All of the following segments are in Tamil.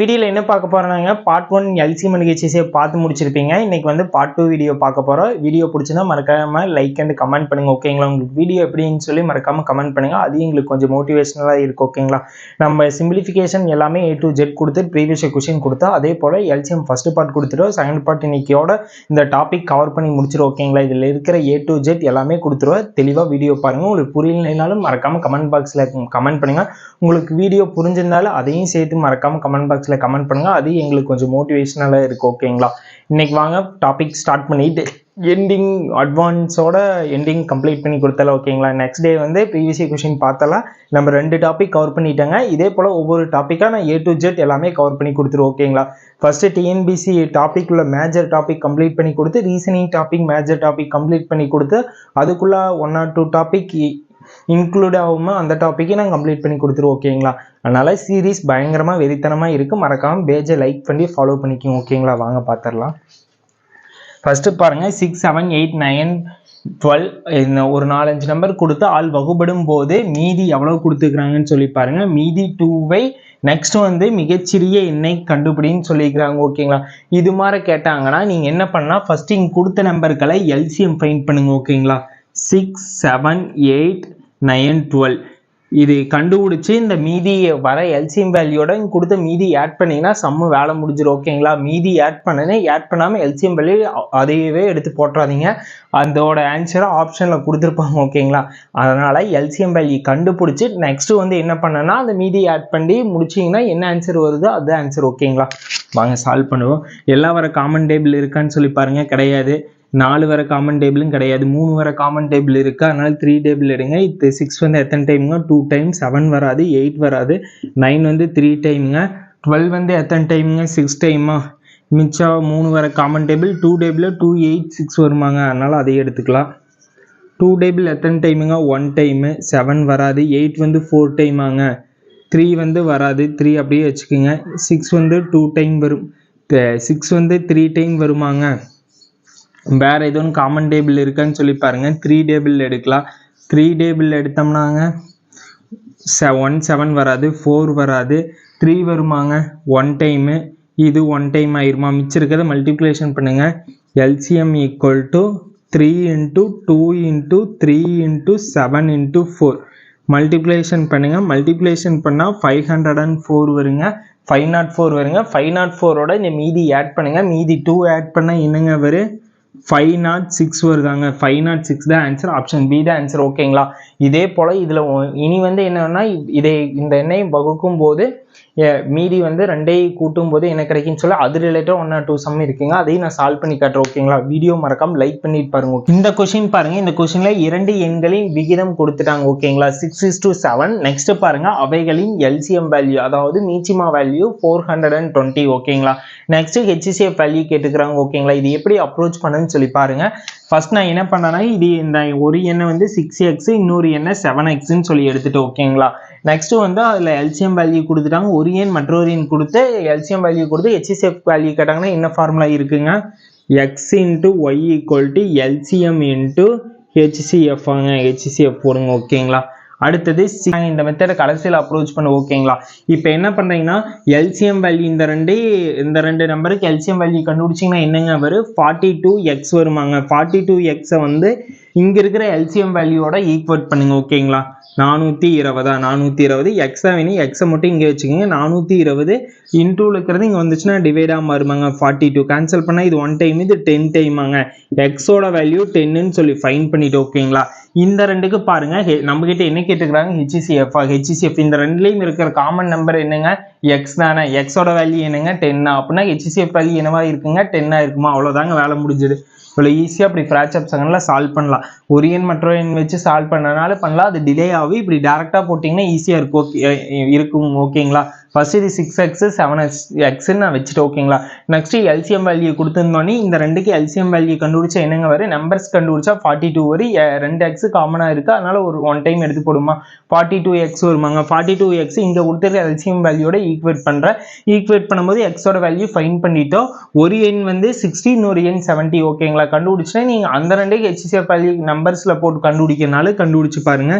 வீடியோல என்ன பார்க்க போறோம்னா பார்ட் 1 LCM and HCF பார்த்து முடிச்சிருப்பீங்க. இன்னைக்கு வந்து பார்ட் 2 வீடியோ பார்க்க போறோம். வீடியோ பிடிச்சிருந்தா மறக்காம லைக் அண்ட் கமெண்ட் பண்ணுங்க. ஓகேங்களா? உங்களுக்கு வீடியோ எப்படின்னு சொல்லி மறக்காம கமெண்ட் பண்ணுங்க. அது எங்களுக்கு கொஞ்சம் மோட்டிவேஷனலா இருக்கும். ஓகேங்களா? நம்ம சிம்பிளிஃபிகேஷன் எல்லாமே A to Z கொடுத்து ப்ரீவியஸ் क्वेश्चन கொடுத்தா அதே போல LCM ஃபர்ஸ்ட் பார்ட் கொடுத்துட்டோம். செகண்ட் பார்ட் இன்னைக்கோட இந்த டாபிக் கவர் பண்ணி முடிச்சிரும். ஓகேங்களா? இதுல இருக்கிற A to Z எல்லாமே கொடுத்துருவோம். தெளிவா வீடியோ பாருங்க. உங்களுக்கு புரியலைனாலும் மறக்காம கமெண்ட் பாக்ஸ்ல கமெண்ட் பண்ணுங்க. உங்களுக்கு வீடியோ புரிஞ்சிருந்தாலும் அதையும் சேர்த்து மறக்காம கமெண்ட் பாக்ஸ்ல கமெண்ட் பண்ணுங்க. அது எங்களுக்கு கொஞ்சம் மோட்டிவேஷனலா இருக்கு. ஓகேங்களா? இன்னைக்கு வாங்க டாபிக் ஸ்டார்ட் பண்ணிட்டு எண்டிங் அட்வான்ஸோட எண்டிங் கம்ப்ளீட் பண்ணி கொடுத்தல. ஓகேங்களா? நெக்ஸ்ட் டே வந்து ப்ரீவியஸ் கொஸ்டின் பார்த்தலாம். நம்ம 2 டாபிக் கவர் பண்ணிட்டாங்க. இதே போல ஒவ்வொரு டாப்பிக்கா நான் A to Z எல்லாமே கவர் பண்ணி கொடுத்துருவோம். ஓகேங்களா? ஃபர்ஸ்ட் TNBC டாபிக் உள்ள மேஜர் டாபிக் கம்ப்ளீட் பண்ணி கொடுத்து reasoning topic major topic complete பண்ணி கொடுத்து அதுக்குள்ள 1 or 2 டாபிக் இன்க்ளூட் ஆகுமா அந்த டாப்பிக்கை நான் கம்ப்ளீட் பண்ணி கொடுத்துருவோம். ஓகேங்களா? அதனால சீரீஸ் பயங்கரமா வெறித்தனமா இருக்கு. மறக்காம பேஜை லைக் பண்ணி ஃபாலோ பண்ணிக்கோங்க. ஓகேங்களா? வாங்க பார்த்துடலாம். ஃபர்ஸ்ட் பாருங்க 6, 7, 8, 9, 12 ஒரு 4-5 நம்பர் கொடுத்து ஆள் வகுப்படும் போது மீதி எவ்வளவு கொடுத்துக்கிறாங்கன்னு சொல்லி பாருங்க. மீதி 2வை நெக்ஸ்ட் வந்து மிகச்சிறிய எண்ணை கண்டுபிடின்னு சொல்லிக்கிறாங்க. ஓகேங்களா? இது மாதிரி கேட்டாங்கன்னா நீங்க என்ன பண்ணா ஃபர்ஸ்ட் இங்க கொடுத்த நம்பர்களை LCM ஃபைண்ட் பண்ணுங்க. ஓகேங்களா? 6, 7, 8, 9, 12 இது கண்டுபிடிச்சு இந்த மீதி வர LCM வேல்யூட இங்க கொடுத்த மீதி ஆட் பண்ணீங்கன்னா சம்மு வேலை முடிஞ்சிடும். ஓகேங்களா? மீதி ஆட் பண்ணாம LCM வேல்யூ அதையவே எடுத்து போட்டுறாதீங்க. அதோட ஆன்சரை ஆப்ஷன்ல கொடுத்துருப்பாங்க. ஓகேங்களா? அதனால LCM வேல்யூ கண்டுபிடிச்சு நெக்ஸ்ட் வந்து என்ன பண்ணனா அந்த மீதி ஆட் பண்ணி முடிச்சிங்கன்னா என்ன ஆன்சர் வருதோ அது ஆன்சர். ஓகேங்களா? வாங்க சால்வ் பண்ணுவோம். எல்லா வர காமன் டேபிள் இருக்கான்னு சொல்லி பாருங்க. கிடையாது. 4 வர காமன் டேபிளும் கிடையாது. 3 வர காமன் டேபிள் இருக்கு. அதனால 3 டேபிள் எடுங்க. இது 6 வந்து எத்தனை டைமுங்க? 2 டைம்ஸ். 7 வராது. 8 வராது. 9 வந்து 3 டைமுங்க. 12 வந்து எத்தனை டைமுங்க? 6 டைமா. மிச்சம் 3 வர காமன் டேபிள் 2 டேபிள் 2, 8, 6 வருமாங்க. அதனால அதை எடுத்துக்கலாம். 2 டேபிள் எத்தனை டைமுங்க? 1 டைமு. 7 வராது. 8 வந்து 4 டைமாங்க. 3 வந்து வராது. 3 அப்படியே வச்சுக்கோங்க. 6 வந்து 2 டைம் வரும். 6 வந்து 3 டைம் வருமாங்க. வேற எதுவும் காமன் டேபிள் இருக்கான்னு சொல்லி பாருங்க. 3 டேபிள் எடுக்கலாம். 3 டேபிள் எடுத்தோம்னாங்க 1, 7 வராது. 4 வராது. 3 வருமாங்க. 1 டைமு. இது 1 டைம் ஆயிருமா? மிச்சம் இருக்கிறத மல்டிப்ளிகேஷன் பண்ணுங்க. LCM equal to 3 into 2 into 3 into 7 into 4 multiplication பண்ணுங்க. மல்டிப்ளிகேஷன் பண்ணா 504 வருங்க. 504 வருங்க. 504ஓட இந்த மீதி ஆட் பண்ணுங்க. மீதி 2 ஆட் பண்ணா என்னங்க வரும்? 506 வருதாங்க. 506 தான் ஆன்சர். ஆப்ஷன் பி தான் ஆன்சர். ஓகேங்களா? இதே போல இதுல இனி வந்து என்னன்னா இந்த எண்ணை வகுக்கும் போது மீதி வந்து 2ஐ கூட்டும் போது என்ன கிடைக்குன்னு சொல்லி அது ரிலேட்டட் 1 or 2 சம் இருக்குங்க. அதையும் நான் சால்வ் பண்ணி காட்டுறேன். ஓகேங்களா? வீடியோ மறக்காம லைக் பண்ணிட்டு பாருங்க. இந்த கொஸ்டின் பாருங்க. இந்த கொஸ்டின்ல 2 எண்களின் விகிதம் கொடுத்துட்டாங்க. ஓகேங்களா? 6:7. நெக்ஸ்ட் பாருங்க அவைகளின் LCM வேல்யூ அதாவது மீச்சிமா வேல்யூ 420. ஓகேங்களா? நெக்ஸ்ட் HCF வேல்யூ கேட்டுக்கிறாங்க. ஓகேங்களா? இது எப்படி அப்ரோச் பண்ணுன்னு சொல்லி பாருங்க. ஃபர்ஸ்ட் நான் என்ன பண்ணேன்னா இது இந்த ஒரு எண்ணை வந்து 6x இன்னொரு எண்ணை 7xன்னு சொல்லி எடுத்துட்டு. ஓகேங்களா? நெக்ஸ்ட் வந்து அதுல LCM வேல்யூ கொடுத்துட்டாங்க. ஒரு எண் மற்றொரு எண் கொடுத்து LCM வேல்யூ கொடுத்து HCF வேல்யூ கேட்டாங்கன்னா என்ன ஃபார்முலா இருக்குங்க? x into y equal to LCM into HCF ஆங்க. HCF போடுங்க. ஓகேங்களா? அடுத்தது இந்த மெத்தடை கடைசியில் அப்ரோச் பண்ண. ஓகேங்களா? இப்போ என்ன பண்றீங்கன்னா LCM வேல்யூ இந்த ரெண்டு நம்பருக்கு LCM வேல்யூ கண்டுபிடிச்சிங்கன்னா என்னங்க வரும்? 42x வருமாங்க. 42x வந்து இங்க இருக்கிற LCM வேல்யூவோட ஈக்குவேட் பண்ணுங்க. ஓகேங்களா? 420 x வேணும். x மட்டும் இங்க வச்சுக்கோங்க. 420 இன்டூல இருக்கிறது இங்க வந்துச்சுன்னா டிவைடா மாறுமாங்க. 42 கேன்சல் பண்ணா இது 1 டைம் இது 10 டைமாங்க. எக்ஸோட வேல்யூ 10ன்னு சொல்லி ஃபைண்ட் பண்ணிட்டு. ஓகேங்களா? இந்த ரெண்டுக்கு பாருங்க நம்ம கிட்ட என்ன கேட்டுக்கிறாங்க? HCF இந்த ரெண்டுலயும் இருக்கிற காமன் நம்பர் என்னங்க? x தானே. எக்ஸோட வேல்யூ என்னங்க? 10 அப்படின்னா HCF வேல்யூ என்னவா இருக்குங்க? 10 இருக்குமா? அவ்வளவுதாங்க வேலை முடிஞ்சது. இவ்வளோ ஈஸியாக அப்படி ஃப்ராக்சர் செகண்ட்ல சால்வ் பண்ணலாம். ஒரு எண் மற்றொரு எண் வச்சு சால்வ் பண்ணனால பண்ணலாம். அது டிலே ஆகும். இப்படி டேரெக்டாக போட்டிங்கன்னா ஈஸியாக இருக்கும். ஓகேங்களா? ஃபர்ஸ்ட் இது 6x 7xன்னு நான் வச்சுட்டு. ஓகேங்களா? நெக்ஸ்ட் LCM வேல்யூ கொடுத்துருந்தோன்னே இந்த ரெண்டுக்கு LCM வேல்யூ கண்டுபிடிச்சா என்னங்க வரும்? நம்பர்ஸ் கண்டுபிடிச்சா 42 வரும். 2x காமனாக இருக்கு. அதனால ஒரு 1 டைம் எடுத்து போடுமா? 42x வருமாங்க. 42x இங்கே கொடுத்துருக்க LCM வேல்யூட ஈக்குவேட் பண்ணுறேன். ஈக்குவேட் பண்ணும்போது எக்ஸோட வேல்யூ ஃபைண்ட் பண்ணிட்டோம். ஒரு எண் வந்து 60 இன்னொரு எண் 70. ஓகேங்களா? கண்டுபிடிச்சுன்னா நீங்க அந்த ரெண்டுக்கு HCF வேல்யூ நம்பர்ஸ்ல போட்டு கண்டுபிடிக்கிறனால கண்டுபிடிச்சு பாருங்க.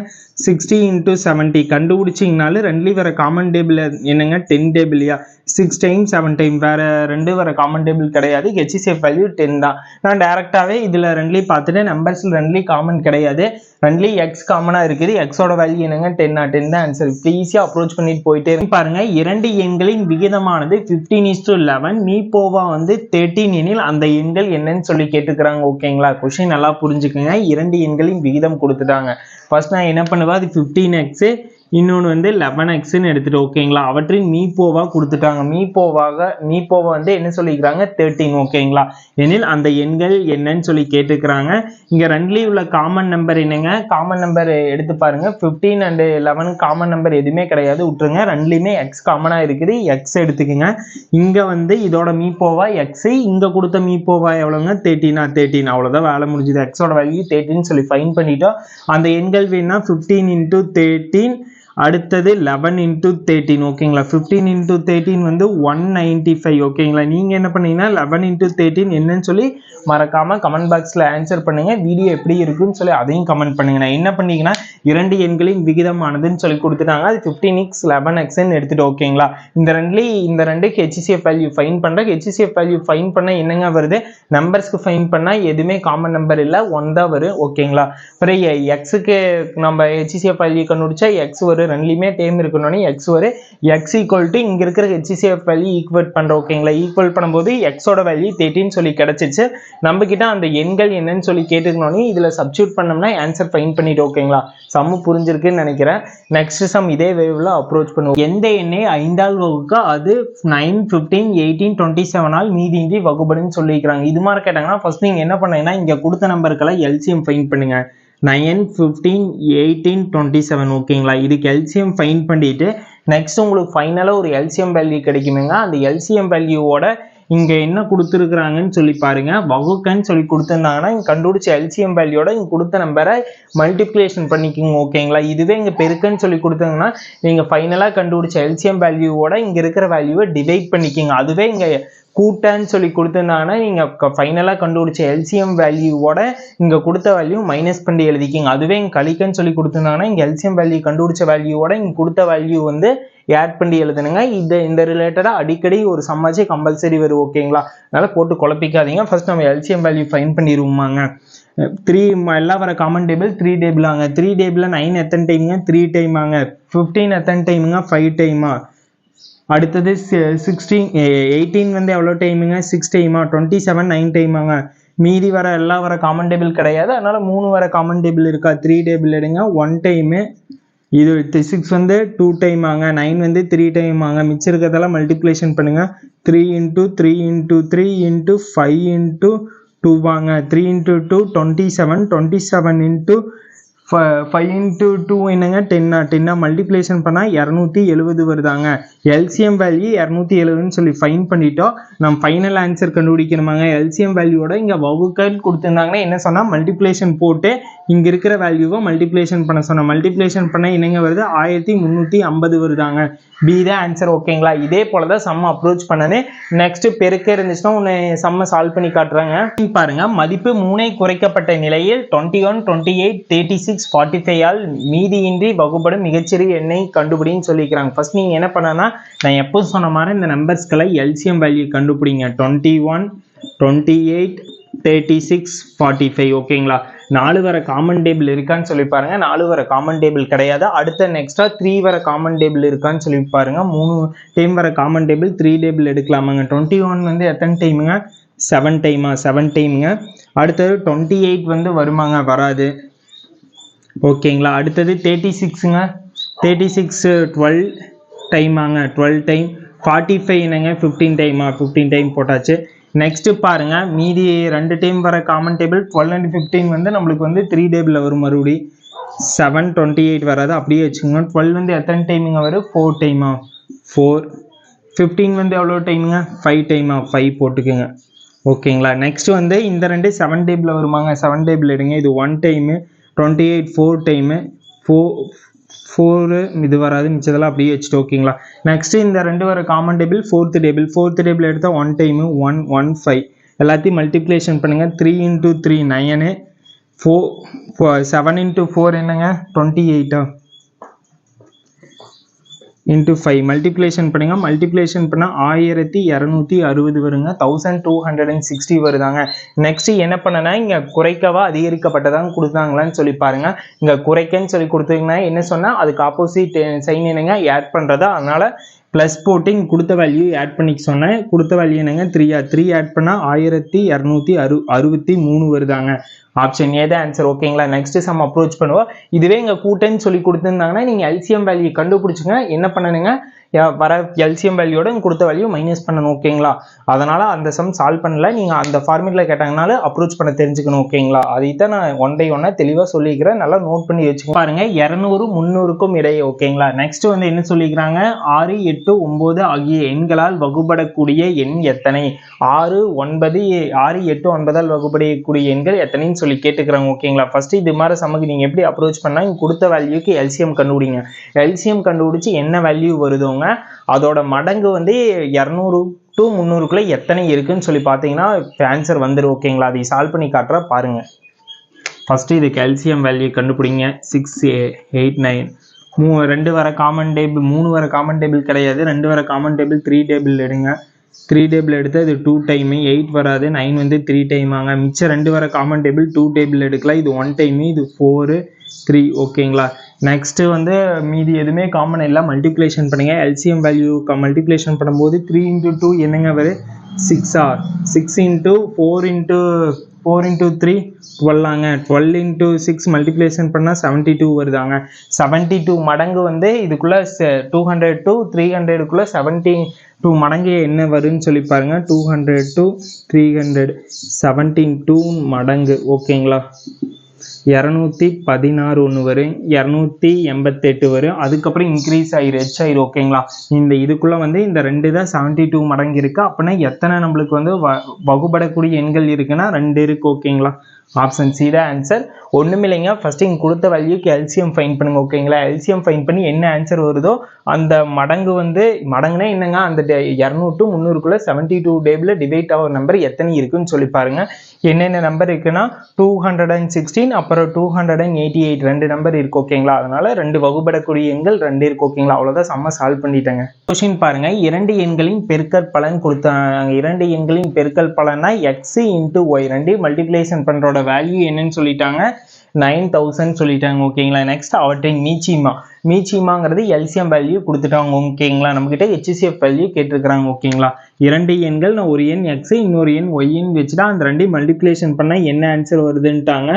60 into 70 கண்டுபிடிச்சிங்கனாலும் ரெண்டுலேயும் வர காமன் டேபிள் என்னங்க? என்னங்க 10 டேபிள்யா 6 டைம் 7 டைம் வேற ரெண்டு வர காமன் டேபிள் கிடையாது. HCF வேல்யூ 10 தான். நான் டைரக்டாவே இதுல ரெண்டுலயும் பார்த்துட்டு நம்பர்ஸ்ல ரெண்டுலயும் காமன் கிடையாது, ரெண்டுலயும் x காமனா இருக்குது. x ஓட வேல்யூ என்னங்க 10 தான் ஆன்சர். ஈஸியா அப்ரோச் பண்ணிட்டு போயிட்டே பாருங்க. இரண்டு எண்களின் விகிதமானது 15:11, மீபோவா வந்து 13 எனில் அந்த எண்கள் என்னன்னு சொல்லி கேட்டுக்கிறாங்க. ஓகேங்களா, கொஸ்டின் நல்லா புரிஞ்சுக்கோங்க. இரண்டு எண்களின் விகிதம் கொடுத்துட்டாங்க. ஃபர்ஸ்ட் நான் என்ன பண்ணுவேன், அது 15x இன்னொன்று வந்து 11xன்னு எடுத்துட்டு ஓகேங்களா, அவற்றின் மீபோவா கொடுத்துட்டாங்க. மீபோவா வந்து என்ன சொல்லிக்கிறாங்க 13 ஓகேங்களா, எனில் அந்த எண்கள் என்னன்னு சொல்லி கேட்டுக்கிறாங்க. இங்க ரெண்டுலயும் உள்ள காமன் நம்பர் என்னங்க, காமன் நம்பர் எடுத்து பாருங்க. 15 and 11 காமன் நம்பர் எதுவுமே கிடையாது, விட்டுருங்க. ரெண்டுலயுமே x காமனா இருக்குது, x எடுத்துக்கோங்க. இங்க வந்து இதோட மீபோவா x, இங்க கொடுத்த மீபோவா எவ்வளவுங்க 13 அவ்வளவுதான், வேலை முடிஞ்சது. x ஓட வேல்யூ 13 சொல்லி ஃபைன் பண்ணிட்டோம். அந்த எண்கள் வேணா 15 into 13, அடுத்தது 11 into 13 ஓகேங்களா. 15 into 13 வந்து 195 ஓகேங்களா. நீங்க என்ன பண்ணீங்கன்னா 11 into 13 என்னன்னு சொல்லி மறக்காம கமெண்ட் பாக்ஸ்ல ஆன்சர் பண்ணுங்க. வீடியோ எப்படி இருக்குன்னு சொல்லி அதையும் கமெண்ட் பண்ணுங்க. நான் என்ன பண்ணீங்கன்னா இரண்டு எண்களின் விகிதமானதுன்னு சொல்லி கொடுத்துட்டாங்க. அது 15x 11xன்னு எடுத்துட்டு ஓகேங்களா. இந்த ரெண்டுக்கு HCF வேல்யூ ஃபைன் பண்றேன். HCF வேல்யூ ஃபைன் பண்ண என்னங்க வருது, நம்பர்ஸ்க்கு ஃபைன் பண்ணா எதுவுமே காமன் நம்பர் இல்லை, 1 தான் வரும் ஓகேங்களா. அப்புறம் எக்ஸுக்கு நம்ம HCF வேல்யூ கண்டுபிடிச்சா எக்ஸ் வரும், ரெண்டுலயுமே டேம் இருக்கணும்னு எக்ஸ் வரும். எக்ஸ் ஈக்குவல் டு இங்க இருக்கிற HCF வேல்யூ ஈக்குவல் பண்றோம் ஓகேங்களா. ஈக்குவல் பண்ணும்போது எக்ஸோட வேல்யூ 13 சொல்லி கிடைச்சிச்சு. நம்ம கிட்ட அந்த எண்கள் என்னன்னு சொல்லி கேட்டுக்கணும்னு இதுல சப்ஸ்டியூட் பண்ணோம்னா ஆன்சர் ஃபைன் பண்ணிட்டு ஓகேங்களா. சம்மு புரிஞ்சிருக்குன்னு நினைக்கிறேன். நெக்ஸ்ட் சம் இதே வேவ்ல அப்ரோச் பண்ணுவோம். எந்த எண்ணை 5ஆல் வகுக்க அது 9, 15, 18, 27 மீதியின்றி வகுபடுன்னு சொல்லிக்கிறாங்க. இது மாதிரி கேட்டாங்கன்னா ஃபர்ஸ்ட் நீங்க என்ன பண்ணீங்கன்னா இங்க கொடுத்த நம்பருக்கெல்லாம் LCM ஃபைன் பண்ணுங்க. 9, 15, 18, 27 ஓகேங்களா. இதுக்கு LCM ஃபைன் பண்ணிட்டு நெக்ஸ்ட் உங்களுக்கு ஃபைனலா ஒரு LCM வேல்யூ கிடைக்குமுங்க. அந்த LCM வேல்யூவோட இங்க என்ன கொடுத்துருக்குறாங்கன்னு சொல்லி பாருங்க. வகுக்கன்னு சொல்லி கொடுத்துருந்தாங்கன்னா இங்க கண்டுபிடிச்ச LCM வேல்யூட இங்க கொடுத்த நம்பரை மல்டிப்ளிகேஷன் பண்ணிக்கோங்க ஓகேங்களா. இதுவே இங்க பெருக்கன்னு சொல்லி கொடுத்தாங்கன்னா நீங்க ஃபைனலா கண்டுபிடிச்ச LCM வேல்யூவோட இங்க இருக்கிற வேல்யூவை டிவைட் பண்ணிக்கோங்க. அதுவே இங்க கூட்டன்னு சொல்லி கொடுத்துருந்தாங்கன்னா நீங்க ஃபைனலா கண்டுபிடிச்ச LCM வேல்யூவோட இங்க கொடுத்த வேல்யூ மைனஸ் பண்ணி எழுதிக்கிங்க. அதுவே இங்க கழிக்கன்னு சொல்லி கொடுத்துருந்தாங்கன்னா இங்க LCM வேல்யூ கண்டுபிடிச்ச வேல்யூவோட இங்க கொடுத்த வேல்யூ வந்து ஆட் பண்ணி எழுதுனுங்க. இந்த ரிலேட்டடா அடிக்கடி ஒரு சம்மாச்சு கம்பல்சரி வரும் ஓகேங்களா. அதனால போட்டு குழப்பிக்காதீங்க. ஃபர்ஸ்ட் நம்ம LCM வேல்யூ ஃபைன் பண்ணிடுவோமாங்க. 3 எல்லாம் வர காமன் டேபிள் 3 டேபிள் ஆங்க. 3 டேபிள்ல 9 எத்தனை டைமுங்க 3 டைம் ஆங்க. 15 எத்தனை டைமுங்க 5 டைமா. அடுத்தது 18 வந்து எவ்வளோ டைமுங்க 6 டைமா. 27 9 டைமாங்க. மீதி வர எல்லாம் வர காமன் டேபிள் கிடையாது, அதனால 3 வர காமன் டேபிள் இருக்கா. 3 டேபிள் எடுங்க 1 டைமு. இது 6 வந்து 2 டைம் ஆங்க. 9 வந்து 3 டைம் ஆங்க. மிச்சம் இருக்கிறதெல்லாம் மல்டிப்ளிகேஷன் பண்ணுங்க. 3 into 3 into 3 into 5 into 2 வாங்க. 3 into 2 27, 27 into 5 into 2 என்னங்க 10 மல்டிப்ளிகேஷன் பண்ணா 270 வருதாங்க. LCM வேல்யூ 270ன்னு சொல்லி ஃபைன் பண்ணிட்டோம். நம்ம ஃபைனல் ஆன்சர் கண்டுபிடிக்கணுமாங்க. LCM வேல்யூவோட இங்க வகுக்கன்னு கொடுத்துருந்தாங்கன்னா என்ன சொன்னா மல்டிப்ளிகேஷன் போட்டு இங்க இருக்கிற வேல்யூவை மல்டிப்ளிகேஷன் பண்ண சொன்னோம். மல்டிப்ளிகேஷன் பண்ண என்னங்க வருது 1350 வருதாங்க. பி தான் ஆன்சர் ஓகேங்களா. இதே போலதான் சம்ம அப்ரோச் பண்ணது. நெக்ஸ்ட் பெருக்க இருந்துச்சுன்னா உன்னை சம்ம சால்வ் பண்ணி காட்டுறாங்க. பாருங்க, மதிப்பு 3 குறைக்கப்பட்ட நிலையில் 21, 28, 36, 45 ஆல் மீதியின்றி வகுப்படும் மிகச்சிறிய எண்ணை கண்டுபிடின்னு சொல்லிக்கிறாங்க. ஃபர்ஸ்ட் நீங்க என்ன பண்ணனா நான் எப்போது சொன்ன மாதிரி இந்த நம்பர்ஸ்களை LCM வேல்யூ கண்டுபிடிங்க. 21, 28, 36, 45 ஓகேங்களா. 4 வர காமன் டேபிள் இருக்கான்னு சொல்லி பாருங்க. 4 வர காமன் டேபிள் கிடையாது. அடுத்த நெக்ஸ்டா 3 வர காமன் டேபிள் இருக்கான்னு சொல்லி பாருங்க. 3 டைம் வர காமன் டேபிள் 3 டேபிள் எடுக்கலாமாங்க. 21 வந்து எத்தனை டைமுங்க 7 டைமா. 7 டைமுங்க. அடுத்தது 28 வந்து வருமாங்க, வராது ஓகேங்களா. அடுத்தது 36ங்க. 36 12 டைமாங்க, 12 டைம். 45 என்னங்க 15 டைமா, 15 டைம் போட்டாச்சு. நெக்ஸ்ட் பாருங்க, மீதி 2 டைம் வர காமன் டேபிள் 12 and 15 வந்து நம்மளுக்கு வந்து 3 டேபிள்ல வரும். மறுபடி 7, 28 வராது, அப்படியே வச்சுக்கோங்க. 12 வந்து எத்தனை டைமுங்க வரும் 4 டைமா, 4. 15 வந்து எவ்வளோ டைமுங்க 5 டைமா, 5 போட்டுக்குங்க ஓகேங்களா. நெக்ஸ்ட் வந்து இந்த 2 7 டேபிள்ல வருமாங்க. 7 டேபிள் எடுங்க. இது 1 டைமு. 28 4 டைமு, 4 இது வராது, மிச்சதெல்லாம் அப்படியே வச்சுட்டு ஓகேங்களா. நெக்ஸ்ட் இந்த 2 வர காமன் டேபிள் 4th டேபிள் எடுத்தா 1 டைமு 1 1 5. எல்லாத்தையும் மல்டிப்ளிகேஷன் பண்ணுங்க. 3 into 3 9, 7 into 4 என்னங்க 28. இன்ட்டு 5 மல்டிப்ளேஷன் பண்ணுங்க. மல்டிப்ளேஷன் பண்ணால் 1260 வருங்க. 1260 வருதாங்க. நெக்ஸ்ட் என்ன பண்ணனா இங்கே குறைக்கவா அதிகரிக்கப்பட்டதான் கொடுத்தாங்களான்னு சொல்லி பாருங்க. இங்கே குறைக்கன்னு சொல்லி கொடுத்தீங்கன்னா என்ன சொன்னால் அதுக்கு ஆப்போசிட் சைன் என்னங்க ஆட் பண்ணுறதா. அதனால் ப்ளஸ் போட்டு இங்கே கொடுத்த வேல்யூ ஆட் பண்ணிக்க சொன்னேன். கொடுத்த வேல்யூ என்னங்க 3 ஆட் பண்ணால் 1263 வருதாங்க. ஆப்ஷன் ஏ தான் ஆன்சர். ஓகேங்களா. நெக்ஸ்ட் சம் அப்ரோச் பண்ணுவோம். இதுவே இங்கே கூட்டன்னு சொல்லி கொடுத்துருந்தாங்கன்னா நீங்கள் எல்சிஎம் வேல்யூ கண்டுபிடிச்சுங்க. என்ன பண்ணணுங்க வர எல்சிஎம் வேல்யூட கொடுத்த வேல்யூ மைனஸ் பண்ணணும். ஓகேங்களா. அதனால் அந்த சம் சால்வ் பண்ணல. நீங்கள் அந்த ஃபார்மேட்டில் கேட்டாங்கனாலும் அப்ரோச் பண்ண தெரிஞ்சுக்கணும். ஓகேங்களா. அதைத்தான் நான் ஒன் பை ஒன்னாக தெளிவாக சொல்லிக்கிறேன். நல்லா நோட் பண்ணி வச்சுக்கோங்க. பாருங்க 200 300க்கும் இடையே. ஓகேங்களா. நெக்ஸ்ட் வந்து என்ன சொல்லிக்கிறாங்க 6 8 9 ஆகிய எண்களால் வகுபடக்கூடிய எண் எத்தனை? 6 9 6 8 9ஆல் வகுபடக்கூடிய எண்கள் எத்தனைன்னு சொல்லி கேட்டுக்கிறாங்க. ஓகேங்களா. ஃபர்ஸ்ட் இது மாதிரி சமக்கு நீங்கள் எப்படி அப்ரோச் பண்ணால் இங்கே கொடுத்த வேல்யூக்கு எல்சிஎம் கண்டுபிடிங்க. எல்சிஎம் கண்டுபிடிச்சி என்ன வேல்யூ வருதுங்க அதோட மடங்கு வந்து 200 to 300க்குள்ள எத்தனை இருக்குன்னு சொல்லி பார்த்தீங்கன்னா ஆன்சர் வந்துடும். ஓகேங்களா. அதை சால்வ் பண்ணி காட்டுற பாருங்க. ஃபர்ஸ்ட் இதுக்கு எல்சிஎம் வேல்யூ கண்டுபிடிங்க. 6 8 9 2 வர காமன் டேபிள் 3 வர காமன் டேபிள் கிடையாது. 2 வர காமன் டேபிள் 3 டேபிள் எடுங்க. 3 டேபிள் எடுத்தால் இது 2 டைமு. 8 வராது. 9 வந்து 3 டைம் ஆங்க. மிச்சம் 2 வர காமன் டேபிள் 2 டேபிள் எடுக்கலாம். இது 1 டைமு. இது 4 3. ஓகேங்களா. நெக்ஸ்ட் வந்து மீதி எதுவுமே காமன் இல்லை. மல்டிப்ளேஷன் பண்ணுங்க. எல்சிஎம் வேல்யூ மல்டிப்ளேஷன் பண்ணும்போது 3 into 2 என்னங்க வரும் 6 6 into 4 into 3 12 ஆங்க. 12 into 6 மல்டிப்ளேஷன் பண்ணால் 72 வருதாங்க. 72 மடங்கு வந்து இதுக்குள்ள 200 to 300க்குள்ள 72 மடங்கு என்ன வரும்னு சொல்லி பாருங்க. 200 to 300 72 மடங்கு. ஓகேங்களா. 216 ஒன்று வரும். 288 வரும். அதுக்கப்புறம் இன்க்ரீஸ் ஆயிரும் ஹெச் ஆயிரும். ஓகேங்களா. இந்த இதுக்குள்ள வந்து இந்த 2 தான் 72 மடங்கு இருக்கு. அப்படின்னா எத்தனை நம்மளுக்கு வந்து வகுபடக்கூடிய எண்கள் இருக்குன்னா 2 இருக்கு. ஓகேங்களா. ஆப்ஷன் சி தான் ஆன்சர். ஒன்றுமில்லைங்க. ஃபர்ஸ்ட் இங்கே கொடுத்த வேல்யூக்கு எல்சிஎம் ஃபைன் பண்ணுங்க. ஓகேங்களா. எல்சிஎம் ஃபைன் பண்ணி என்ன ஆன்சர் வருதோ அந்த மடங்கு வந்து மடங்குனா என்னங்க அந்த 200 to 300க்குள்ள 72 டேபிள் டிவைட் ஆகிற நம்பர் எத்தனை இருக்குன்னு சொல்லி பாருங்க. என்னென்ன நம்பர் இருக்குன்னா 216 அப்புறம் 288 2 நம்பர் இருக்கு. ஓகேங்களா. அதனால 2 வகுபடக்கூடிய எண்கள் 2 இருக்கு. ஓகேங்களா. அவ்வளோதான் சம்ம சால்வ் பண்ணிட்டேங்க. கொஸ்டின் பாருங்க. 2 எண்களின் பெருக்கல் பலன் கொடுத்தாங்க. 2 எண்களின் பெருக்கல் பலனா x into y 2 மல்டிப்ளேஷன் பண்றோட வேல்யூ என்னன்னு சொல்லிட்டாங்க 9000 சொல்லிட்டாங்க. ஓகேங்களா. நெக்ஸ்ட் அவற்றின் மீச்சிமாங்கிறது எல்சிஎம் வேல்யூ கொடுத்துட்டாங்க. ஓகேங்களா. நம்மகிட்ட ஹெச்சிஎஃப் வேல்யூ கேட்டிருக்கிறாங்க. ஓகேங்களா. 2 எண்கள் நான் ஒரு எண் எக்ஸ் இன்னொரு எண் ஒய்ன்னு வச்சுட்டா அந்த 2 மல்டிப்ளேஷன் பண்ணால் என்ன ஆன்சர் வருதுன்ட்டாங்க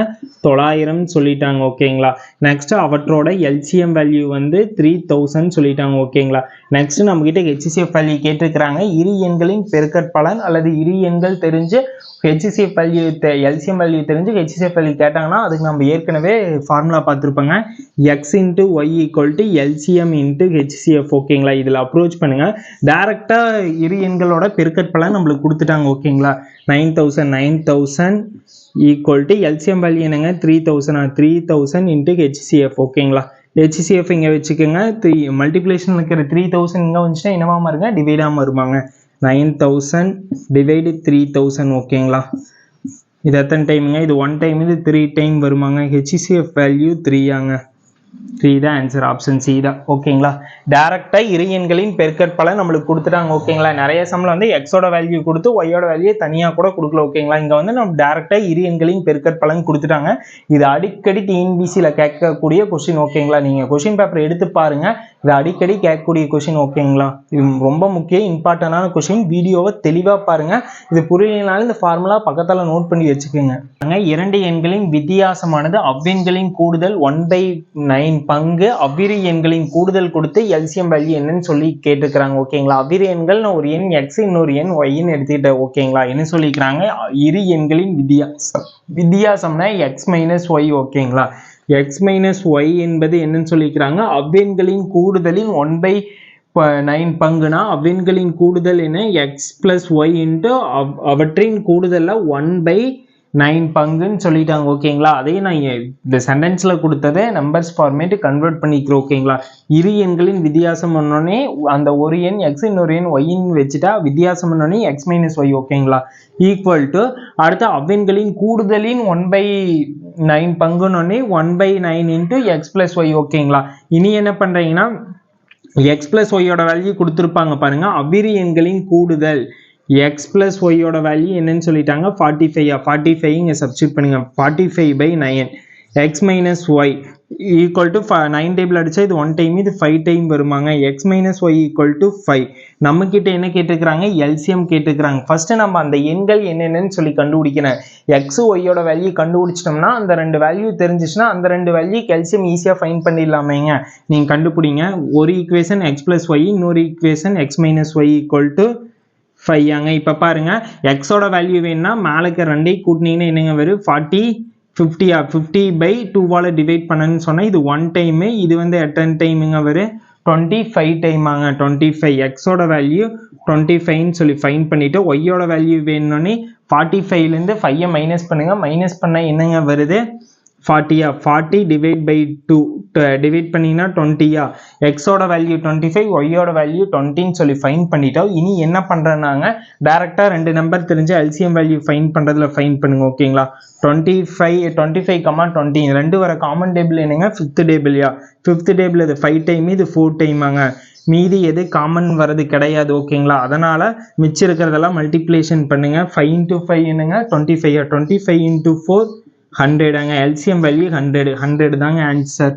900 சொல்லிட்டாங்க. ஓகேங்களா. நெக்ஸ்ட் அவற்றோட எல்சிஎம் வேல்யூ வந்து 3000 சொல்லிட்டாங்க. ஓகேங்களா. நெக்ஸ்ட் நம்மகிட்ட ஹெச்சிஎஃப் வேல்யூ கேட்டிருக்கிறாங்க. இரு எண்களின் பெருக்கற் பலன் அல்லது இரு எண்கள் தெரிஞ்சு ஹெச்சிஎஃப் வேல்யூ எல்சிஎம் வேல்யூ தெரிஞ்சு ஹெச்சிஎஃப் வேல்யூ கேட்டாங்கன்னா அதுக்கு நம்ம ஏற்கனவே ஃபார்முலா பார்த்துருப்பாங்க. X into y equal to LCM into HCF. ஓகேங்களா. இதில் அப்ரோச் பண்ணுங்க. டைரக்டாக இரு எண்களோட பெருக்கற் பலன் நம்மளுக்கு கொடுத்துட்டாங்க. ஓகேங்களா. 9000 ஈக்குவல் டு எல்சிஎம் வேல்யூ என்னங்க 3000 இன்ட்டு ஹெச்சிஎஃப். ஓகேங்களா. ஹெச்சிஎஃப் இங்கே வச்சுக்கோங்க. மல்டிப்ளேஷன் இருக்கிற 3000 இங்கே வந்துச்சுன்னா என்னவாம இருங்க டிவைடாமல் வருவாங்க. 9000 டிவைடு 3000. ஓகேங்களா. இது எத்தனை டைமுங்க இது 1 டைம் இது 3 டைம் வருமாங்க. ஹெச்சிஎஃப் வேல்யூ 3 ஆங்க. 3 தான் ஆன்சர். ஆப்ஷன் சி தான். ஓகேங்களா. டைரக்டா இரு எண்களின் பெருக்கற் பலன் நம்மளுக்கு கொடுத்துட்டாங்க. ஓகேங்களா. நிறைய சம்ல வந்து எக்ஸோட வேல்யூ கொடுத்து ஒய்யோட வேல்யூ தனியாக கூட கொடுக்கல. ஓகேங்களா. இங்கே வந்து நம்ம டைரக்டா இரு எண்களின் பெருக்கற் பலன் கொடுத்துட்டாங்க. இது அடிக்கடி டிஎன்பிசியில் கேட்கக்கூடிய கொஸ்டின். ஓகேங்களா. நீங்கள் கொஸ்டின் பேப்பர் எடுத்து பாருங்க. இது அடிக்கடி கேட்கக்கூடிய கொஸ்டின். ஓகேங்களா. இது ரொம்ப முக்கிய இம்பார்ட்டன்டான கொஸ்டின். வீடியோவை தெளிவாக பாருங்க. இது புரியலனாலும் இந்த ஃபார்முலா பக்கத்தில் நோட் பண்ணி வச்சுக்கோங்க. 2 எண்களின் வித்தியாசமானது அவ்வெண்களின் கூடுதல் 1/9 பங்கு. அவ்விரு எண்களின் கூடுதல் கொடுத்து எல்சிஎம் வேல்யூ என்னன்னு சொல்லி கேட்டுக்கிறாங்க. ஓகேங்களா. அவ்விரு எண்கள் நான் ஒரு எண் எக்ஸ் இன்னொரு எண் ஒய்ன்னு எடுத்துக்கிட்டேன். ஓகேங்களா. என்ன சொல்லிக்கிறாங்க இரு எண்களின் வித்தியாசம்னா எக்ஸ் மைனஸ் ஒய். ஓகேங்களா. எக்ஸ் மைனஸ் ஒய் என்பது என்னன்னு சொல்லிக்கிறாங்க அவ்வெண்களின் கூடுதலின் 1/9 பங்குனா அவ்வெண்களின் கூடுதல் என்ன எக்ஸ் பிளஸ் ஒய் இன்ட்டு அவற்றின் கூடுதல்ல 1/9 பங்குன்னு சொல்லிட்டாங்க. ஓகேங்களா. அதையும் நான் இந்த சென்டென்ஸ்ல கொடுத்ததை நம்பர்ஸ் ஃபார்மேட் கன்வெர்ட் பண்ணிக்கிறோம். ஓகேங்களா. இரு எண்களின் வித்தியாசம் பண்ணோடனே அந்த ஒரு எண் எக்ஸ் இன்னொரு எண் ஒய்ன்னு வச்சுட்டா வித்தியாசம் பண்ணோடனே எக்ஸ் மைனஸ் ஒய். ஓகேங்களா. ஈக்குவல் டு அடுத்த அவ்வெண்களின் கூடுதலின் 1/9 பங்குன்னு 1/9 இன்ட்டு எக்ஸ் பிளஸ் ஒய். ஓகேங்களா. இனி என்ன பண்றீங்கன்னா எக்ஸ் பிளஸ் ஒய்யோட வேல்யூ கொடுத்துருப்பாங்க பாருங்க, அவ்விரு எண்களின் கூடுதல். எக்ஸ் பிளஸ் ஒய்யோட வேல்யூ என்னன்னு சொல்லிட்டாங்க 45. 45 இங்கே சப்ஸ்டியூட் பண்ணுங்க. 45/9 x minus y equal to 9 table அடிச்சா இது 1 டைம், இது 5 டைம் வருமாங்க. X minus y equal to 5. நம்ம கிட்ட என்ன கேட்டுக்கிறாங்க, எல்சிஎம் கேட்டுக்கிறாங்க. ஃபர்ஸ்ட் நம்ம அந்த எண்கள் என்னென்னு சொல்லி கண்டுபிடிக்கணும். எக்ஸ் ஒய்யோட வேல்யூ கண்டுபிடிச்சிட்டோம்னா அந்த ரெண்டு வேல்யூ தெரிஞ்சிச்சுன்னா அந்த ரெண்டு வேல்யூக்கு எல்சிஎம் ஈஸியாக ஃபைண்ட் பண்ணிடலாமேங்க. நீங்கள் கண்டுபிடிங்க. ஒரு ஈக்குவேஷன் எக்ஸ் பிளஸ் ஒய், இன்னொரு equation x minus y equal to 5. இப்போ பாருங்க, எக்ஸோட வேல்யூ வேணும்னா மேலுக்கு ரெண்டையும் கூட்டினீங்கன்னா என்னங்க வரும், 40 50. 50/2 டிவைட் பண்ணணும்னு சொன்னால் இது 1 டைமு, இது வந்து எத்தனை டைமுங்க வரும், 25 டைமாங்க. 25 எக்ஸோட வேல்யூ 25ன்னு சொல்லி ஃபைன் பண்ணிவிட்டு ஒய்யோட வேல்யூ வேணும்னே 45லேருந்து 5 மைனஸ் பண்ணுங்க. மைனஸ் பண்ணால் என்னங்க வருது, 40. 40 டிவைட் பை 2 டிவைட் பண்ணிங்கன்னா 20. எக்ஸோட வேல்யூ 25, ஒய்யோட வேல்யூ 20ன்னு சொல்லி ஃபைன் பண்ணிட்டோம். இனி என்ன பண்ணுறேன்னாங்க, டேரெக்டாக ரெண்டு நம்பர் தெரிஞ்சு எல்சிஎம் வேல்யூ ஃபைன் பண்ணுறதுல ஃபைன் பண்ணுங்க. ஓகேங்களா, 25, 20 வர காமன் டேபிள் என்னங்க, 5th டேபிள்யா. 5th டேபிள் இது 5 டைம், இது 4 டைமாங்க. மீதி எது காமன் வரது கிடையாது. ஓகேங்களா, அதனால் மிச்சம் இருக்கிறதெல்லாம் மல்டிப்ளேஷன் பண்ணுங்க. 5 × 5 என்னங்க 25. 25 × 4 100ங்க. எல்சிஎம் வேல்யூ 100 தாங்க ஆன்சர்.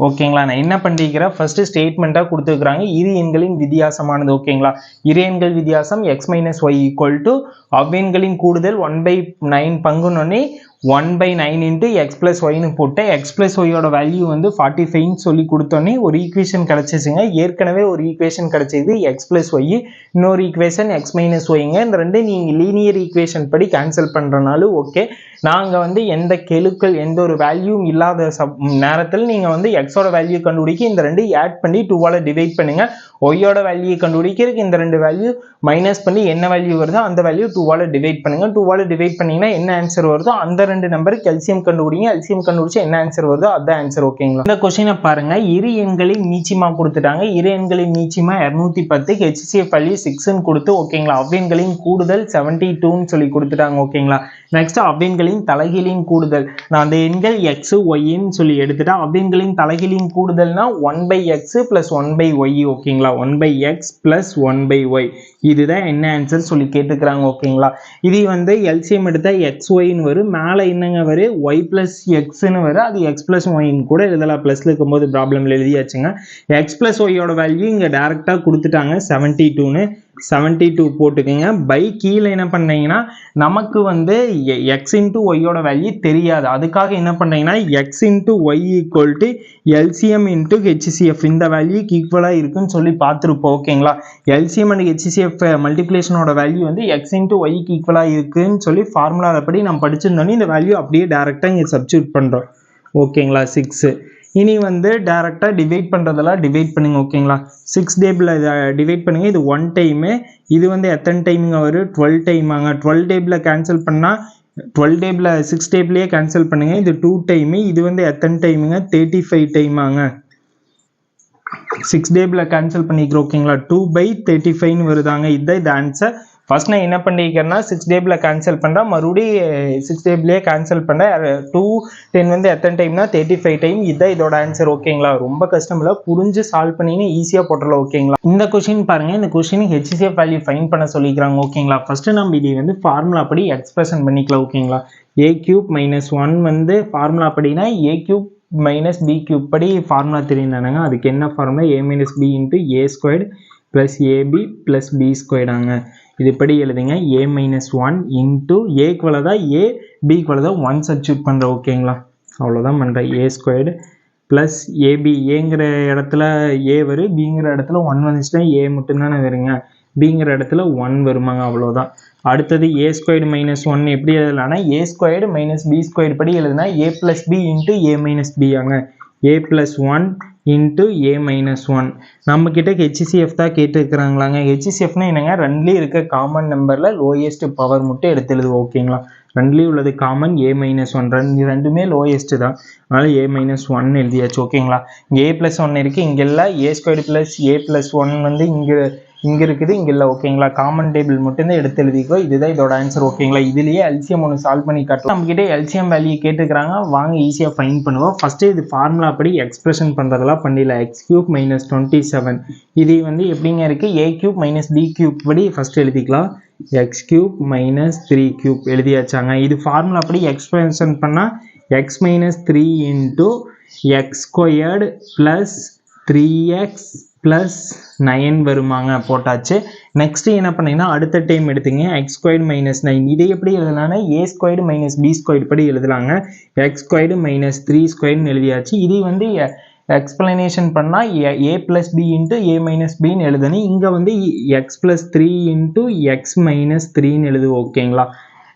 ஓகேங்களா, நான் என்ன பண்ணிக்கிறேன், ஃபர்ஸ்ட் ஸ்டேட்மெண்ட்டாக கொடுத்துருக்குறாங்க இரு எண்களின் வித்தியாசமானது. ஓகேங்களா, இரு எண்கள் வித்தியாசம் x minus y equal to அவ்வெண்களின் கூடுதல் 1/9 பங்குனொன்னே 1/9 இன்ட்டு எக்ஸ் பிளஸ் ஒய்னு போட்டு எக்ஸ் பிளஸ் ஒய்யோட வேல்யூ வந்து 45ன்னு சொல்லி கொடுத்தோன்னே ஒரு ஈக்குவேஷன் கிடச்சிச்சுங்க. ஏற்கனவே ஒரு ஈக்குவேஷன் கிடச்சிது எக்ஸ் பிளஸ் ஒய், இன்னொரு ஈக்குவேஷன் எக்ஸ் மைனஸ் ஒய்ங்க. இந்த ரெண்டு நீங்கள் லீனியர் ஈக்குவேஷன் படி கேன்சல் பண்ணுறனாலும் ஓகே. நாங்கள் வந்து எந்த கெழுக்கள் எந்த ஒரு வேல்யூவும் இல்லாத நேரத்தில் நீங்கள் வந்து எக்ஸோட வேல்யூ கண்டுபிடிக்க இந்த ரெண்டு ஆட் பண்ணி 2ஆல் டிவைட் பண்ணுங்கள். ஒய்யோட வேல்யூ கண்டுபிடிக்கிறதுக்கு இந்த ரெண்டு வேல்யூ மைனஸ் பண்ணி என்ன வேல்யூ வருதோ அந்த வேல்யூ 2ஆல் டிவைட் பண்ணுங்கள். 2ஆல் டிவைட் பண்ணிங்கன்னா என்ன ஆன்சர் வருதோ அந்த ரெண்டு நம்பருக்கு எல்சிஎம் கண்டுபிடிங்க. எல்சிஎம் கண்டுபிடிச்சு என்ன ஆன்சர் வருதோ அதுதான் ஆன்சர். ஓகேங்களா, இந்த கொஸ்டினை பாருங்க. இரு எண்களின் மீச்சிமா கொடுத்துட்டாங்க. இரு எண்களின் மீச்சிமா 210, ஹெச்சிஎஃப் வேல்யூ 6ன்னு கொடுத்து ஓகேங்களா, அவ்வெண்களின் கூடுதல் 72ன்னு சொல்லி கொடுத்துட்டாங்க. ஓகேங்களா, நெக்ஸ்ட் அவ்வெண்களின் தலைகீழின் கூடுதல். நான் அந்த எண்கள் எக்ஸ் ஒய்ன்னு சொல்லி எடுத்துட்டா அவ்வெண்களின் தலைகீழின் கூடுதல்னா 1/x + 1/y. ஓகேங்களா, 1/x + 1/y இதுதான் என்ன ஆன்சர் சொல்லி கேட்டுக்கிறாங்க. ஓகேங்களா, இது வந்து எல்சிஎம் எடுத்தா எக்ஸ் ஒய்ன்னு வரும், மேலே என்னங்க வரும் ஒய் + எக்ஸ்ன்னு வரும். அது எக்ஸ் + ஒய்ன்னு கூட இதெல்லாம் ப்ளஸ்ல இருக்கும்போது ப்ராப்ளம்ல எழுதியாச்சுங்க. எக்ஸ் + ஒய்யோட வேல்யூ இங்கே டேரெக்டாக கொடுத்துட்டாங்க 72ன்னு. 72 போட்டுக்கோங்க. பை கீழே என்ன பண்ணீங்கன்னா நமக்கு வந்து எக்ஸ் இன்ட்டு ஒய்யோட வேல்யூ தெரியாது. அதுக்காக என்ன பண்ணீங்கன்னா x into y equal to LCM into HCF இந்த வேல்யூக்கு ஈக்குவலாக இருக்குன்னு சொல்லி பார்த்துருப்போம். ஓகேங்களா, எல்சிஎம் அண்ட் ஹெச்சிஎஃப் மல்டிப்ளேஷனோட வேல்யூ வந்து எக்ஸ் இன்ட்டு ஒய்க்கு ஈக்குவலாக இருக்குன்னு சொல்லி ஃபார்முலாவில் படி நம்ம படிச்சிருந்தோன்னே இந்த வேல்யூ அப்படியே டேரெக்டாக இங்கே சப்ஸ்டியூட் பண்ணுறோம். ஓகேங்களா, 6. இனி வந்து டேரெக்டாக டிவைட் பண்ணுறதெல்லாம் டிவைட் பண்ணுங்க. ஓகேங்களா, 6 டேபிள் டிவைட் பண்ணுங்க. இது 1 டைமு, இது வந்து எத்தனை டைமுங்க வரும் 12 டைமாங்க. 12 டேபிள் கேன்சல் பண்ணால் 12 டேபிள் 6 டேபிளையே கேன்சல் பண்ணுங்க. இது 2 டைமு, இது வந்து எத்தனை டைமுங்க 35 டைமாங்க. 6 டேபிள் கேன்சல் பண்ணிக்கிறோம். ஓகேங்களா, 2/35ன்னு வருதாங்க. இதுதான் இது ஆன்சர். ஃபர்ஸ்ட் நான் என்ன பண்ணிக்கிறேன்னா 6 டேபிள் கேன்சல் பண்ணுறேன், மறுபடியும் 6 டேபிளே கேன்சல் பண்ணுறேன். 2 10 வந்து எத்தனை டைம்னா 35 டைம். இதுதான் இதோட ஆன்சர். ஓகேங்களா, ரொம்ப கஷ்டம் இல்லை, புரிஞ்சு சால்வ் பண்ணிங்கன்னா ஈஸியாக போட்டுடலாம். ஓகேங்களா, இந்த கொஸ்டின் பாருங்க. இந்த கொஸ்டினுக்கு ஹெச்சிஎஃப் வேல்யூ ஃபைன் பண்ண சொல்லிக்கிறாங்க. ஓகேங்களா, ஃபர்ஸ்ட் நம்ம இது வந்து ஃபார்முலா படி எக்ஸ்பிரஷன் பண்ணிக்கலாம். ஓகேங்களா, a³ - 1 வந்து ஃபார்முலா படினா a³ - b³ படி ஃபார்முலா தெரியுதானுங்க. அதுக்கு என்ன formula a - b × a² + ab + b² ஆங்க. இதுபடி எழுதுங்க. a - 1 இன்ட்டு ஏக்கு வலதான் a, பிக்கு வலதான் 1 சப்ஸ்டியூட் பண்ணுறேன். ஓகேங்களா, அவ்வளோதான் பண்ணுறேன். a² + ab. ஏங்கிற இடத்துல a வரும், பிங்கிற இடத்துல 1 வந்துச்சுன்னா a மட்டும்தானே வருங்க, பிங்கிற இடத்துல 1 வருமாங்க. அவ்வளோதான். அடுத்தது a² - 1 எப்படி எழுதலாம்னா a² - b² படி எழுதுனா a + b × a - b ஆங்க. a + 1 into a - 1. நம்ம கிட்ட ஹெச்சிஎஃப் தான் கேட்டுருக்குறாங்களாங்க. ஹெச்சிஎஃப்னா என்னங்க, ரெண்டுலேயும் இருக்க காமன் நம்பரில் லோயஸ்ட் பவர் மட்டும் எடுத்து எழுதுவோம். ஓகேங்களா, ரெண்டுலேயும் உள்ளது காமன் a - 1 ரெண்டுமே லோயஸ்ட் தான், அதனால் a - 1 எழுதியாச்சு. ஓகேங்களா, இங்கே a + 1 இருக்குது, இங்கே எல்லாம் a² + a + 1 வந்து இங்கே இங்கே இருக்குது, இங்கே இல்லை. ஓகேங்களா, காமன் டேபிள் மட்டும்தான் எடுத்து எழுதிக்கோ. இதுதான் இதோட ஆன்சர். ஓகேங்களா, இதுலேயே எல்சிஎம் ஒன்று சால்வ் பண்ணி காட்டலாம். நம்மகிட்ட எல்சிஎம் வேல்யூ கேட்டுக்கிறாங்க, வாங்க ஈஸியாக ஃபைன் பண்ணுவோம். ஃபஸ்ட்டு இது ஃபார்முலா படி எக்ஸ்பிரஷன் பண்ணுறதெல்லாம் பண்ணிடலாம். x³ - 27 இது வந்து எப்படிங்க இருக்குது, a³ - b³ படி ஃபஸ்ட்டு எழுதிக்கலாம். x³ - 3³ எழுதியாச்சாங்க. இது ஃபார்முலா படி எக்ஸ்பிரஷன் பண்ணால் x - 3 × x² + 3x + 9 வருமாங்க. போட்டாச்சு. நெக்ஸ்ட் என்ன பண்ணீங்கன்னா அடுத்த டைம் எடுத்துங்க, x² - 9 இதை எப்படி எழுதலாம்னா a² - b² படி எழுதலாங்க. x² - 3² எழுதியாச்சு. இது வந்து எக்ஸ்பிளனேஷன் பண்ணால் a + b × a - bன்னு எழுதணும். இங்கே வந்து x + 3 × x - 3ன்னு எழுதுவோம். ஓகேங்களா,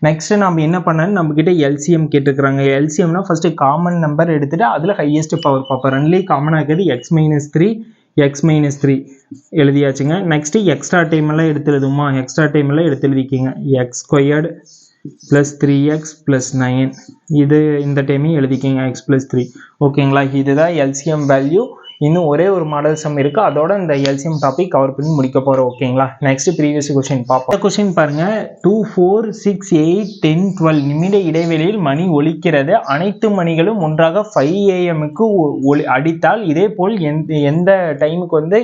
நெக்ஸ்ட் நம்ம என்ன பண்ணணும், நம்மக்கிட்ட எல்சிஎம் கேட்டுக்கிறாங்க. எல்சிஎம்னா ஃபர்ஸ்ட் காமன் நம்பர் எடுத்துட்டு அதில் ஹையஸ்ட் பவர் பார்ப்போம். ரெண்டுலேயும் காமனாக இருக்குது x - 3 x - 3 எழுதியாச்சுங்க. Next extra time எல்லாம் எடுத்து எழுதுமா, எக்ஸ்ட்ரா டைம் எல்லாம் எடுத்து எழுதிக்கிங்க. x² + 3x + 9 இது இந்த டைமையும் எழுதிக்கிங்க x + 3. ஓகேங்களா, இதுதான் எல்சிஎம் வேல்யூ. இன்னும் ஒரே ஒரு மாடல் சம் இருக்கு, அதோட இந்த எல்சிஎம் டாபிக் கவர் பண்ணி முடிக்க போறோம். ஓகேங்களா, நெக்ஸ்ட் ப்ரீவியஸ் क्वेश्चन பார்ப்போம். क्वेश्चन பாருங்க, 2 4 6 8 10 12 நிமிட இடைவெளியில் மணி ஒலிக்கிறது. அனைத்து மணிகளும் ஒன்றாக 5 AM அடித்தால் இதே போல் எந்த டைமுக்கு வந்து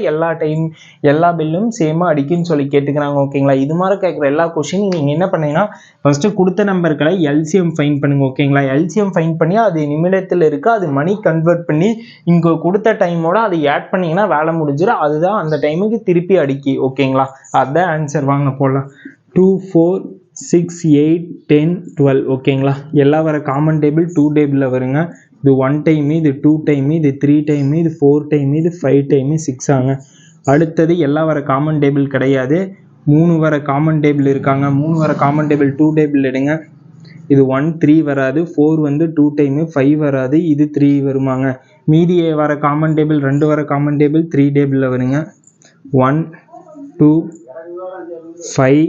எல்லா பில்லும் சேமா அடிக்குன்னு சொல்லி கேட்டுக்கிறாங்க. ஓகேங்களா, இது மாதிரி கேட்குற எல்லா क्वेश्चन நீங்க என்ன பண்ணீங்கன்னா ஃபர்ஸ்ட் கொடுத்த நம்பர்களை எல்சிஎம் ஃபைன் பண்ணுங்க. ஓகேங்களா, எல்சிஎம் ஃபைன் பண்ணி அது நிமிடத்தில் இருக்கு, அது மணி கன்வெர்ட் பண்ணி இங்க கொடுத்த டைமோட அதை ஆட் பண்ணீங்கன்னா வேலை முடிஞ்சிடும். அதுதான் அந்த டைமுக்கு திருப்பி அடிக்கி. ஓகேங்களா, அதுதான் ஆன்சர். வாங்க போடலாம். 2 4 6 8 10 12. ஓகேங்களா, எல்லாம் வர காமன் டேபிள் 2 டேபிளில் வருங்க. இது 1 டைம், இது 2 டைம், இது 3 டைம், இது 4 டைம், இது 5 டைம், 6 ஆங்க. அடுத்தது எல்லாம் வர காமன் டேபிள் கிடையாது, 3 வர காமன் டேபிள் இருக்காங்க. 3 வர காமன் டேபிள் 2 டேபிள் எடுங்க. இது 1 3 வராது, 4 வந்து 2 டைம், 5 வராது, இது 3 வருமாங்க. மீதி வர காமன் டேபிள் 2 வர காமன் டேபிள் 3 டேபிளில் வருங்க. 1 2 5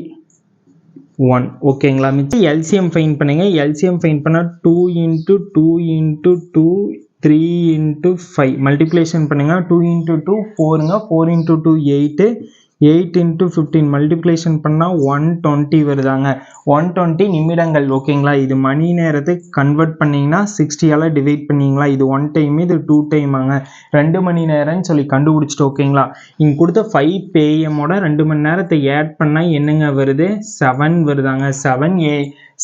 1. ஓகேங்களா, மிச்சம் எல்சிஎம் ஃபைன் பண்ணுங்க. எல்சிஎம் ஃபைன் பண்ணால் 2 × 2 × 2 3 × 5 மல்டிப்ளேஷன் பண்ணுங்க. 2 × 2 4ங்க, 4 × 2 8, 8 × 15 மல்டிப்ளேஷன் பண்ணால் 120 வருதாங்க. 120 நிமிடங்கள். ஓகேங்களா, இது மணி நேரத்துக்கு கன்வெர்ட் பண்ணிங்கன்னா 60ஆல் டிவைட் பண்ணிங்களா. இது 1 டைம், இது 2 டைமாங்க. 2 மணி நேரம்னு சொல்லி கண்டுபிடிச்சிட்டு. ஓகேங்களா, இங்கே கொடுத்த 5 AM-ஓட 2 மணி நேரத்தை ஆட் பண்ணால் என்னங்க வருது, 7 வருதாங்க.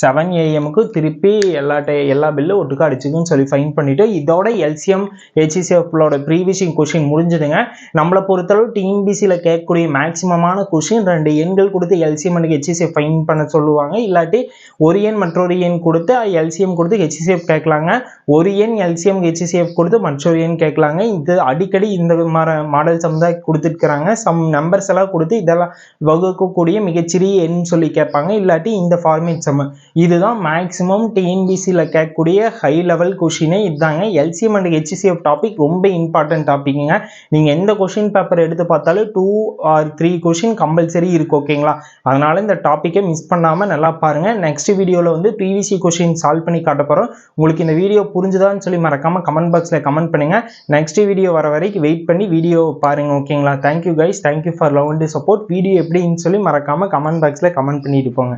7 AM-க்கு திருப்பி எல்லா பில்லும் ஒட்டுக்கா அடிச்சுக்குன்னு சொல்லி ஃபைன் பண்ணிவிட்டு இதோட எல்சிஎம் HCF-ஓட ப்ரீவியஸ் கொஷின் முடிஞ்சுதுங்க. நம்மளை பொறுத்தளவு டிஎன்பிசியில் கேட்கக்கூடிய மேக்ஸிமமான கொஷின் 2 எண்கள் கொடுத்து எல்சிஎம் அண்ட் HCF ஃபைன் பண்ண சொல்லுவாங்க. இல்லாட்டி ஒரு எண் மற்றொரு எண் கொடுத்து எல்சிஎம் கொடுத்து HCF கேட்கலாங்க. ஒரு எண் எல்சிஎம் HCF கொடுத்து மற்றொரு எண் கேட்கலாங்க. இது அடிக்கடி இந்த மாடல் சம் தான் கொடுத்துருக்குறாங்க. சம் நம்பர்ஸ் எல்லாம் கொடுத்து இதெல்லாம் வகுக்கக்கூடிய மிகச்சிறிய எண் சொல்லி கேட்பாங்க. இல்லாட்டி இந்த ஃபார்மேட் சம். இதுதான் மேக்ஸிமம் டிஎன்பிசியில் கேட்கக்கூடிய ஹை லெவல் கொஷினே இதுதாங்க. எல்சிஎம் அண்ட் HCF டாபிக் ரொம்ப இம்பார்ட்டன்ட் டாபிக்ங்க. நீங்கள் எந்த கொஷின் பேப்பர் எடுத்து பார்த்தாலும் 2 or 3 கொஷின் கம்பல்சரி இருக்கு. ஓகேங்களா, அதனால இந்த டாப்பிக்கை மிஸ் பண்ணாமல் நல்லா பாருங்க. நெக்ஸ்ட் வீடியோவில் வந்து ப்ரீவியஸ் கொஷின் சால்வ் பண்ணி காட்ட போகிறோம். உங்களுக்கு இந்த வீடியோ புரிஞ்சுதான்னு சொல்லி மறக்காம கமெண்ட் பாக்ஸில் கமெண்ட் பண்ணுங்க. நெக்ஸ்ட் வீடியோ வர வரைக்கும் வெயிட் பண்ணி வீடியோ பாருங்க. ஓகேங்களா, thank you guys, thank you for love and support. Video எப்படின்னு சொல்லி மறக்காம கமெண்ட் பாக்ஸில் கமெண்ட் பண்ணிட்டு போங்க.